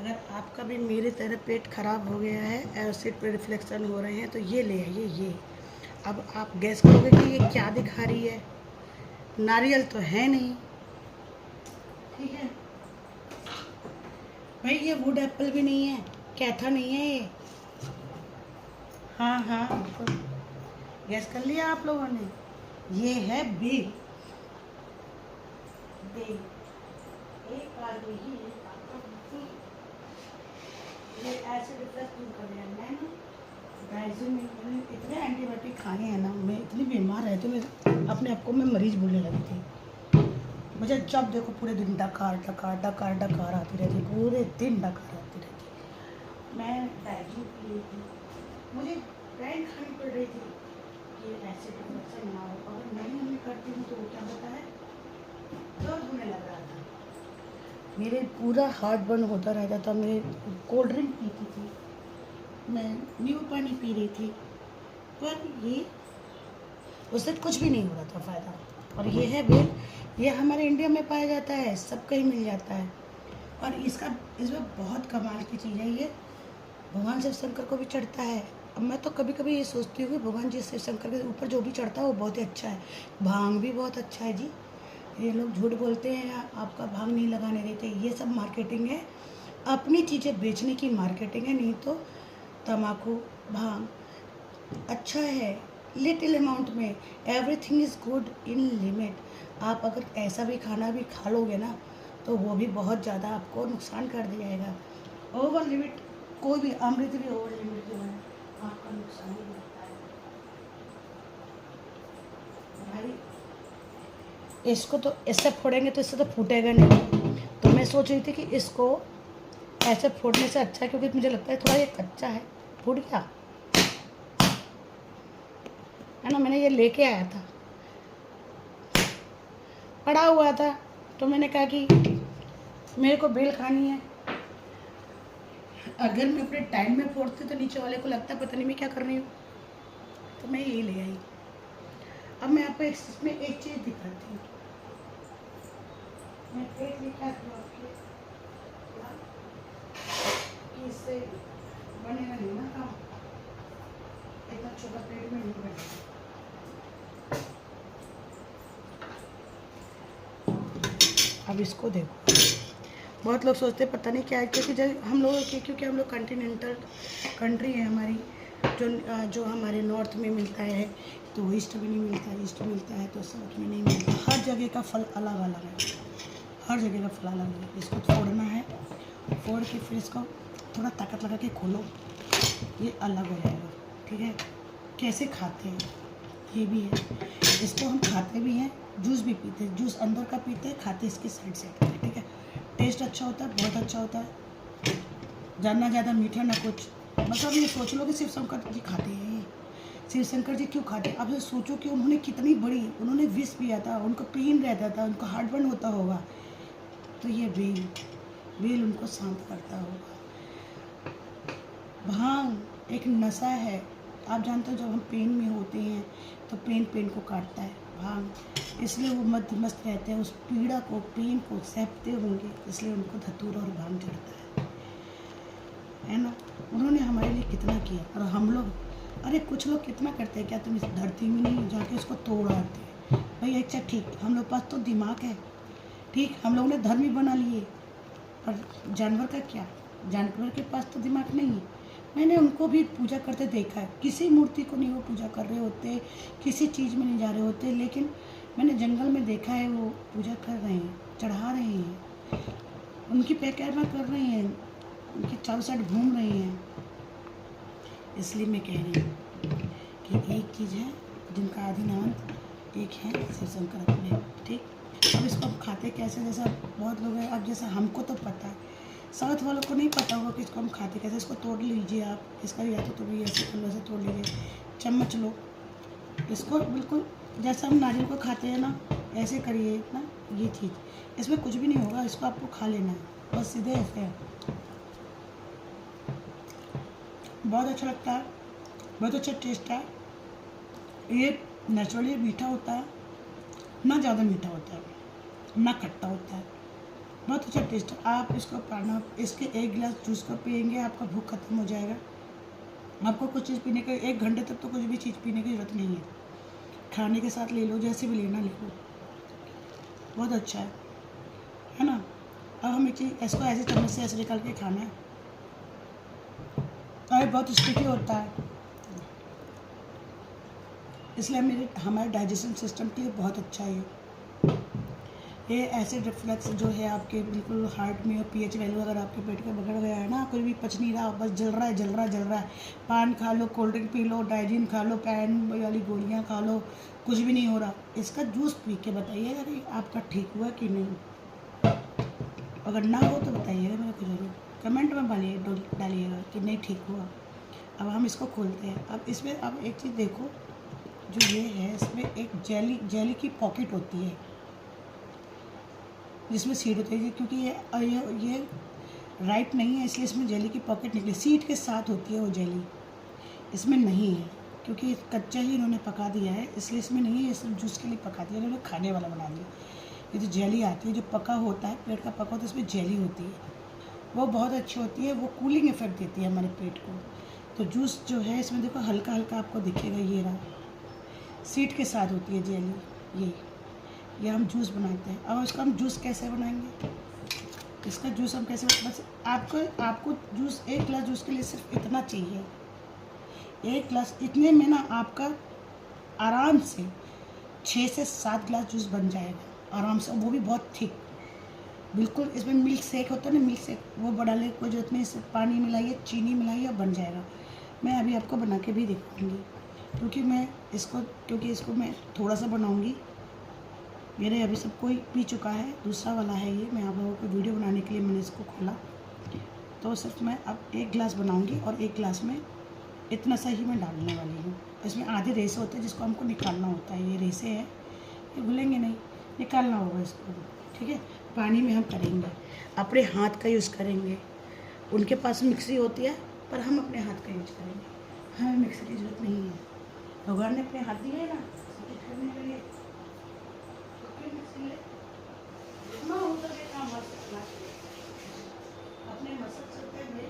अगर आपका भी मेरी तरह पेट खराब हो गया है, एसिड पे रिफ्लेक्शन हो रहे हैं, तो ये ले आइए ये। अब आप गैस करोगे कि ये क्या दिखा रही है, नारियल तो है नहीं, ठीक है भाई, ये वुड एप्पल भी नहीं है, कैथा नहीं है ये। हाँ हाँ बिल्कुल, गैस कर लिया आप लोगों ने, ये है बेल। बेल एक आदमी ही ये ऐसे रिफ्लेक्ट क्यों कर रहा है। मैं ना डाइजिन में मैंने इतने एंटीबायोटिक खाए हैं ना, मैं इतनी बीमार रहती हूँ, मैं अपने आप को मैं मरीज बोलने लगी थी। मुझे जब देखो पूरे दिन डकार डकार डकार डकार आती रहती, पूरे दिन डकार आती रहती। मैं डाइजिन पी रही थी, मुझे ब्रांड खानी पड़ रही थी कि ऐसे रिफ्लेक्शन ना हो। अगर नहीं करती हूँ तो वो क्या होता है, दर्द होने लग रहा था, मेरे पूरा हार्ट बर्न होता रहता था। मैं कोल्ड ड्रिंक पीती थी, मैं नींबू पानी पी रही थी, पर ये उससे कुछ भी नहीं हो रहा था फ़ायदा। और ये है बेल, ये हमारे इंडिया में पाया जाता है, सब कहीं मिल जाता है। और इसमें बहुत कमाल की चीज़ है, ये भगवान शिव शंकर को भी चढ़ता है। अब मैं तो कभी कभी ये सोचती हूँ कि भगवान जी शिव शंकर के ऊपर जो भी चढ़ता है वो बहुत ही अच्छा है। भांग भी बहुत अच्छा है जी, ये लोग झूठ बोलते हैं आपका भांग नहीं लगाने देते, ये सब मार्केटिंग है, अपनी चीज़ें बेचने की मार्केटिंग है। नहीं तो तम्बाकू भांग अच्छा है लिटिल अमाउंट में, everything is good in limit. आप अगर ऐसा भी खाना भी खा लोगे ना तो वो भी बहुत ज़्यादा आपको नुकसान कर दिया। ओवर लिमिट कोई भी अमृत भी ओवर लिमिट जो है आपका नुकसान ही करता है भाई। इसको तो इससे फोड़ेंगे तो इससे तो फूटेगा नहीं, तो मैं सोच रही थी कि इसको ऐसे फोड़ने से अच्छा है, क्योंकि मुझे लगता है थोड़ा ये कच्चा है, फूट गया है ना। मैंने ये लेके आया था, पड़ा हुआ था, तो मैंने कहा कि मेरे को बेल खानी है। अगर मैं अपने टाइम में फोड़ती तो नीचे वाले को लगता पता नहीं मैं क्या कर रही हूँ, तो मैं ये ले आई। अब मैं आपको इसमें एक चीज़ दिखाती हूँ, मैं प्लेट लेके आती हूँ आपके, कि इससे बनेगा नहीं ना काम, इतना छोटा प्लेट में नहीं बनेगा। अब इसको देखो, बहुत लोग सोचते हैं पता नहीं क्या है, क्योंकि जब हम लोग क्योंकि हम लोग कॉन्टिनेंटल कंट्री है हमारी, जो हमारे नॉर्थ में मिलता है तो ईस्ट में नहीं मिलता, ईस्ट मिलता है तो साउथ में नहीं मिलता। हर जगह का फल अलग अलग है, हर जगह का फल अलग है। इसको फोड़ना है, फोड़ के फिर इसको थोड़ा ताकत लगा के खोलो, ये अलग हो जाएगा, ठीक है। कैसे खाते हैं ये भी है, इसको हम खाते भी हैं, जूस भी पीते हैं, जूस अंदर का पीते हैं, खाते इसके साइड से, ठीक है। टेस्ट अच्छा होता है, बहुत अच्छा होता है, जानना ज़्यादा मीठा ना कुछ। मतलब ये सोच लो कि शिव शंकर जी खाते हैं, ये शिव शंकर जी क्यों खाते हैं। अब ये सोचो कि उन्होंने कितनी बड़ी, उन्होंने विष पिया था, उनको पेन रहता था, उनको हार्ट बर्न होता होगा, तो ये बेल उनको शांत करता होगा। भांग एक नशा है, आप जानते हो जब हम पेन में होते हैं तो पेन को काटता है भांग, इसलिए वो मस्त रहते हैं, उस पीड़ा को पेन को सहते होंगे, इसलिए उनको धतूरा और भांग चढ़ता है ना। उन्होंने हमारे लिए कितना किया, और हम लोग, अरे कुछ लोग कितना करते हैं, क्या तुम इस धरती में नहीं जाके उसको तोड़ाते हैं भाई। अच्छा ठीक, हम लोग पास तो दिमाग है, ठीक, हम लोगों ने धर्म ही बना लिए, पर जानवर का क्या, जानवर के पास तो दिमाग नहीं है। मैंने उनको भी पूजा करते देखा है, किसी मूर्ति को नहीं वो पूजा कर रहे होते, किसी चीज़ में नहीं जा रहे होते, लेकिन मैंने जंगल में देखा है वो पूजा कर रहे हैं, चढ़ा रहे हैं, उनकी परिक्रमा कर रहे हैं, उनके चारों साइड घूम रहे हैं। इसलिए मैं कह रही हूँ कि एक चीज़ है जिनका आदि नाम एक है शिव शंकर अपने, ठीक। अब इसको हम खाते कैसे, जैसा बहुत लोग हैं, अब जैसा हमको तो पता है, साउथ वालों को नहीं पता होगा कि इसको हम खाते कैसे। इसको तोड़ लीजिए आप, इसका या तो भी ऐसे कर लो, ऐसे तोड़ लीजिए, चम्मच लो, इसको बिल्कुल जैसा हम नारियल को खाते हैं ना, ऐसे करिए ना, ये चीज़ इसमें कुछ भी नहीं होगा, इसको आपको खा लेना है बस, सीधे ऐसे। बहुत अच्छा लगता है, बहुत अच्छा टेस्ट है, ये नेचुरली मीठा होता है, ना ज़्यादा मीठा होता है, ना खट्टा होता है, बहुत अच्छा टेस्ट। आप इसको पाना, इसके 1 गिलास जूस का पियेंगे, आपका भूख खत्म हो जाएगा। आपको कुछ चीज़ पीने के 1 घंटे तक तो कुछ भी चीज़ पीने की ज़रूरत नहीं है। खाने के साथ ले लो, जैसे भी लेना ले लो, बहुत अच्छा है ना। अब हम एक चीज़ इसको ऐसे चम्मच से ऐसे निकाल के खाना है, और बहुत स्टिकी होता है, इसलिए हमारे डाइजेशन सिस्टम के लिए बहुत अच्छा है ये एसिड रिफ्लक्स जो है आपके बिल्कुल हार्ट में, और पीएच वैल्यू अगर आपके पेट का बिगड़ गया है ना, कोई भी पच नहीं रहा, बस जल रहा है जल रहा है जल रहा है, पान खा लो, कोल्ड ड्रिंक पी लो, डाइजिन खा लो, पैन वाली गोलियां खा लो, कुछ भी नहीं हो रहा, इसका जूस पी के बताइएगा कि आपका ठीक हुआ कि नहीं। अगर ना हो तो बताइएगा मेरे को जरूर, कमेंट में डालिएगा कि नहीं ठीक हुआ। अब हम इसको खोलते हैं। अब इसमें अब एक चीज़ देखो, जो ये है इसमें एक जेली की पॉकेट होती है जिसमें सीड होती है, क्योंकि ये राइट नहीं है इसलिए इसमें जेली की पॉकेट निकली, सीड के साथ होती है वो जेली, इसमें नहीं है क्योंकि कच्चा ही इन्होंने पका दिया है, इसलिए इसमें नहीं है, इसमें जूस के लिए पका दिया इन्होंने, खाने वाला बना दिया। ये जो जेली आती है, जो पका होता है, पेट का पका होता है, इसमें जेली होती है, वो बहुत अच्छी होती है, वो कूलिंग इफेक्ट देती है हमारे पेट को। तो जूस जो है इसमें देखो हल्का हल्का आपको दिखेगा, ये रहा, सीड के साथ होती है जेली, ये हम जूस बनाते हैं। अब इसका हम जूस कैसे बनाएंगे, इसका जूस हम कैसे, बस आपको जूस 1 गिलास जूस के लिए सिर्फ इतना चाहिए, 1 गिलास, इतने में ना आपका आराम से 6 से 7 गिलास जूस बन जाएगा आराम से, वो भी बहुत थिक, बिल्कुल। इसमें मिल्क शेक होता है ना, मिल्क शेक, वो बनाने की कोई जरूरत नहीं, इसमें पानी मिलाइए, चीनी मिलाइए, बन जाएगा। मैं अभी आपको बना के भी दिखाऊंगी, क्योंकि इसको मैं थोड़ा सा बनाऊंगी, मेरे अभी सब कोई पी चुका है, दूसरा वाला है ये, मैं आप लोगों को वीडियो बनाने के लिए मैंने इसको खोला, तो सिर्फ मैं अब 1 गिलास बनाऊंगी, और 1 गिलास में इतना सा ही मैं डालने वाली हूँ। इसमें आधे रेसे होते हैं जिसको हमको निकालना होता है, ये रेसे हैं, ये भूलेंगे नहीं, निकालना होगा इसको, ठीक है। पानी में हम करेंगे, अपने हाथ का यूज़ करेंगे, उनके पास मिक्सी होती है पर हम अपने हाथ का यूज करेंगे, हमें मिक्सी की जरूरत नहीं है, भगवान ने अपने हाथ दिए है ना करने के लिए, जितना हो सके काम अपने मसक सकते हैं,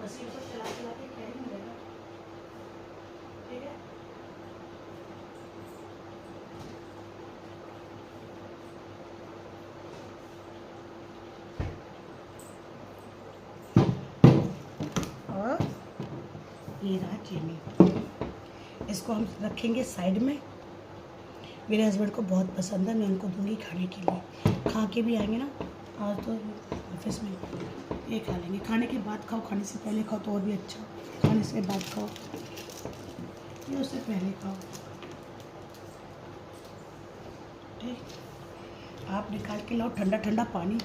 मशीन को चला के क्या ही मिलेगा, ठीक है। और ये रहा चीनी, इसको हम रखेंगे साइड में, मेरे हस्बैंड को बहुत पसंद है, मैं उनको दूंगी खाने के लिए, खा के भी आएंगे ना, आज तो ऑफिस में ये खा लेंगे, खाने के बाद खाओ, खाने से पहले खाओ तो और भी अच्छा, खाने से बाद खाओ, ये उससे पहले खाओ, ठीक। आप निकाल के लाओ ठंडा ठंडा पानी,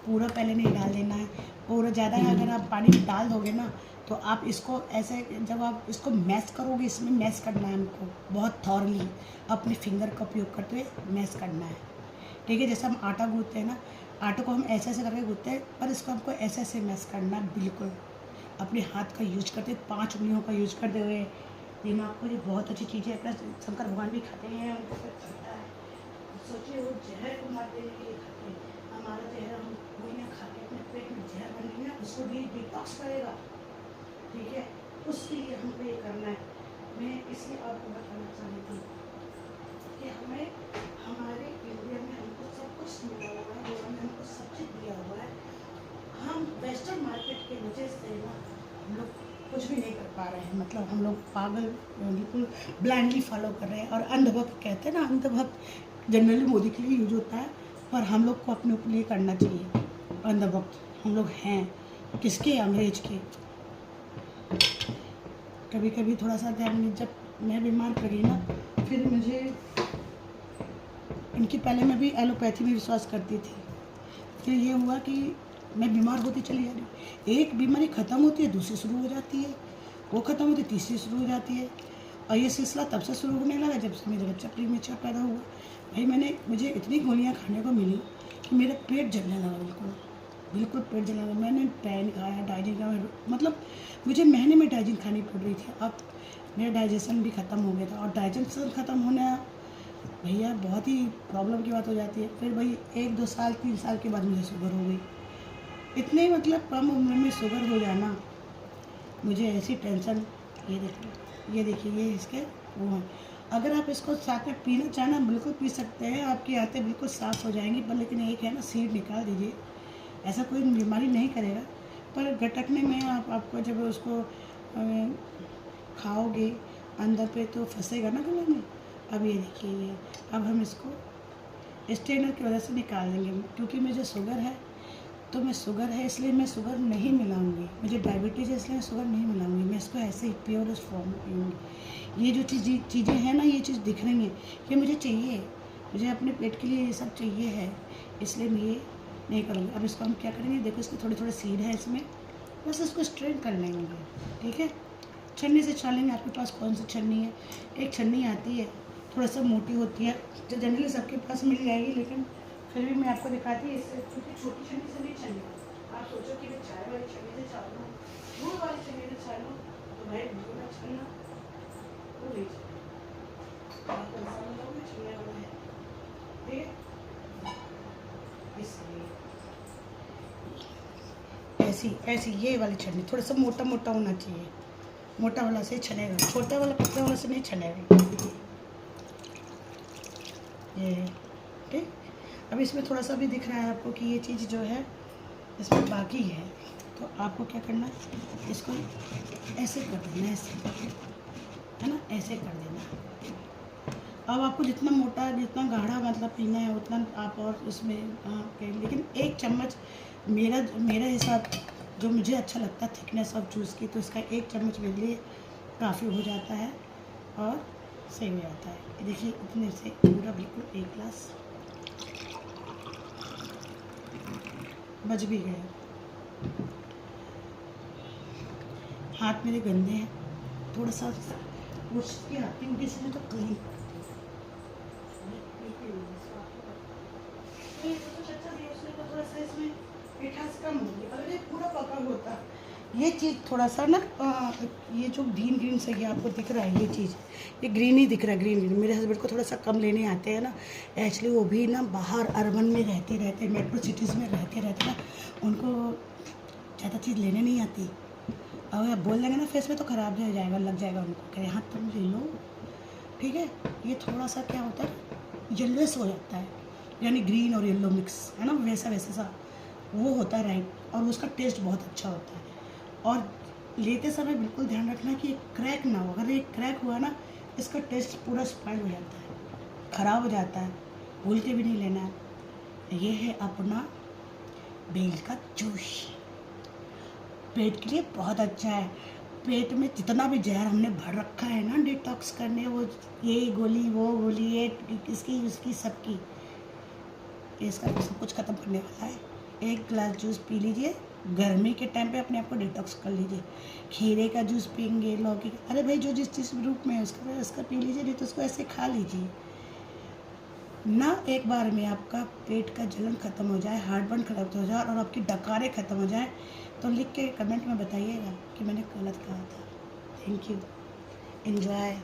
पूरा पहले नहीं डाल देना है, पूरा ज़्यादा अगर आप पानी डाल दोगे ना तो आप इसको ऐसे, जब आप इसको मैश करोगे, इसमें मैश करना है हमको बहुत थॉरली, अपने फिंगर का उपयोग करते हुए मैश करना है, ठीक है। जैसे हम आटा गूँथते हैं ना, आटे को हम ऐसे ऐसे करके गूँथते हैं, पर इसको हमको ऐसे ऐसे मैश करना है, बिल्कुल अपने हाथ का यूज करते, 5 उंगलियों का यूज करते हुए। दिमाग को ये बहुत अच्छी चीज़ है, प्लस शंकर भगवान भी खाते हैं, उनको चलता है, सोचिए वो जहर को मार देने के लिए खाते हैं, हमारा जहर हम गोलियाँ खा के अपने पेट में जहर बन गई ना, उसको भी डिटॉक्स करेगा, ठीक है, उसके लिए हमको ये करना है। मैं इसलिए आपको बताना चाहती हूँ कि हमें हमारे इंडिया में हमको सब कुछ मिला हुआ है, गवर्नमेंट ने हमको सब चीज़ दिया हुआ है, हम वेस्टर्न मार्केट की वजह से ना हम लोग कुछ भी नहीं कर पा रहे हैं, मतलब हम लोग पागल बिल्कुल ब्लाइंडली फॉलो कर रहे हैं, और अंधभक्त कहते हैं ना, अंधभक्त जनरली मोदी के लिए यूज होता है, पर हम लोग को अपने लिए करना चाहिए। अंधभक्त हम लोग हैं किसके, अंग्रेज के। कभी कभी थोड़ा सा जब मैं बीमार पड़ी ना, फिर मुझे इनकी, पहले मैं भी एलोपैथी में विश्वास करती थी, फिर ये हुआ कि मैं बीमार होती चली जा रही, एक बीमारी ख़त्म होती है दूसरी शुरू हो जाती है, वो ख़त्म होती है तीसरी शुरू हो जाती है, और ये सिलसिला तब से शुरू होने लगा जब से मेरा बच्चा प्रीमेच्योर पैदा हुआ। भाई मुझे इतनी गोलियां खाने को मिली कि मेरा पेट जलने लगा, बिल्कुल पेट जलने लगा। मैंने पैन खाया, डाइजिन खाया, मतलब मुझे महीने में डाइजिन खानी पड़ रही थी। अब मेरा डाइजेशन भी ख़त्म हो गया था, और डाइजेशन ख़त्म होना भैया बहुत ही प्रॉब्लम की बात हो जाती है। फिर भाई 1-2 साल 3 साल के बाद मुझे शुगर हो गई। इतने मतलब कम उम्र में शुगर हो जाना, मुझे ऐसी टेंशन। ये देखिए ये इसके वो हैं। अगर आप इसको साथ में पीना चाहें ना, बिल्कुल पी सकते हैं, आपकी आंतें बिल्कुल साफ़ हो जाएंगी। पर लेकिन एक है ना, सीड निकाल दीजिए, ऐसा कोई बीमारी नहीं करेगा, पर गटकने में आपको जब उसको खाओगे अंदर पे तो फंसेगा ना गले में। अब ये देखिए ये, अब हम इसको स्ट्रेनर की वजह से निकाल देंगे, क्योंकि मुझे शुगर है, तो मैं शुगर है इसलिए मैं शुगर नहीं मिलाऊंगी, मुझे डायबिटीज़ है इसलिए मैं शुगर नहीं मिलाऊंगी, मैं इसको ऐसे ही प्योर फॉर्म में पीऊँगी। ये जो चीज़ें हैं ना, ये चीज़ दिख रही हैं, ये मुझे चाहिए, मुझे अपने पेट के लिए ये सब चाहिए है, इसलिए मैं ये नहीं करूँगी। अब इसको हम क्या करेंगे, देखो इसके थोड़े थोड़े सीड है इसमें, बस इसको स्ट्रेन कर लेंगे, ठीक है। छन्नी से छानेंगे, आपके पास कौन सी छन्नी है। एक छन्नी आती है थोड़ा सा मोटी होती है, जो जनरली सबके पास मिल जाएगी, लेकिन फिर भी मैं आपको दिखाती हूँ इससे, क्योंकि छोटी छन्नी से नहीं छन्नी। आप सोचो कि मैं चाय वाली छन्नी से छान लूँ, दूध वाली छन्नी से छान लूँ, तो भाई दूध छानना वो नहीं छानना, आपको ऐसा मतलब मैं छन्ने वाला है, ठीक है। इसलिए ऐसी ये वाली छन्नी थोड़ा सा मोटा मोटा होना चाहिए, मोटा वाला से छनेगा, छोटा वाला पतला वाला से नहीं छनेगा, ये ठीक। अब इसमें थोड़ा सा भी दिख रहा है आपको कि ये चीज़ जो है इसमें बाकी है, तो आपको क्या करना है, इसको ऐसे कर देना, ऐसे है ना, ऐसे कर देना। अब आपको जितना मोटा जितना गाढ़ा मतलब पीना है उतना आप और उसमें लेकिन 1 चम्मच मेरा हिसाब जो मुझे अच्छा लगता है थिकनेस ऑफ जूस की, तो इसका 1 चम्मच मेरे लिए काफ़ी हो जाता है और सही हो जाता है। देखिए इतने से पूरा बिल्कुल 1 गिलास बच भी गया। हाथ मेरे गंदे हैं, थोड़ा सा कुछ की आती हूँ किसी में तो क्लीन थोड़ा सा इसमें मिठास कम होगी, अगर ये पूरा पका होता। ये चीज़ थोड़ा सा ना ये जो ग्रीन से ये आपको दिख रहा है, ये चीज़ ये ग्रीन ही दिख रहा है, ग्रीन। मेरे हस्बैंड को थोड़ा सा कम लेने आते हैं ना, एक्चुअली वो भी ना बाहर अर्बन में रहते मेट्रो सिटीज़ में रहते ना, उनको ज़्यादा चीज़ लेने नहीं आती। अगर आप बोल देंगे ना फेस में तो ख़राब हो जाएगा, लग जाएगा उनको, कहे हाँ तुम ले लो, ठीक है। ये थोड़ा सा क्या होता है, येलोइश हो जाता है, यानी ग्रीन और येलो मिक्स है ना, वैसा सा वो होता है, राइट। और उसका टेस्ट बहुत अच्छा होता है। और लेते समय बिल्कुल ध्यान रखना कि क्रैक ना हो, अगर ये क्रैक हुआ ना इसका टेस्ट पूरा स्पॉइल हो जाता है, ख़राब हो जाता है, भूल के भी नहीं लेना है। ये है अपना बेल का जूस, पेट के लिए बहुत अच्छा है। पेट में जितना भी जहर हमने भर रखा है ना डिटॉक्स करने, वो ये गोली वो गोली ये इसकी उसकी सबकी, इसका सब कुछ ख़त्म करने वाला है। 1 गिलास जूस पी लीजिए, गर्मी के टाइम पे अपने आप को डिटॉक्स कर लीजिए। खीरे का जूस पीएंगे, लौकी का, अरे भाई जो जिस चीज़ रूप में है उसका पी लीजिए, नहीं तो उसको ऐसे खा लीजिए ना। एक बार में आपका पेट का जलन ख़त्म हो जाए, हार्टबर्न खत्म हो जाए और आपकी डकारें ख़त्म हो जाए, तो लिख के कमेंट में बताइएगा कि मैंने गलत कहा था। Thank you, enjoy.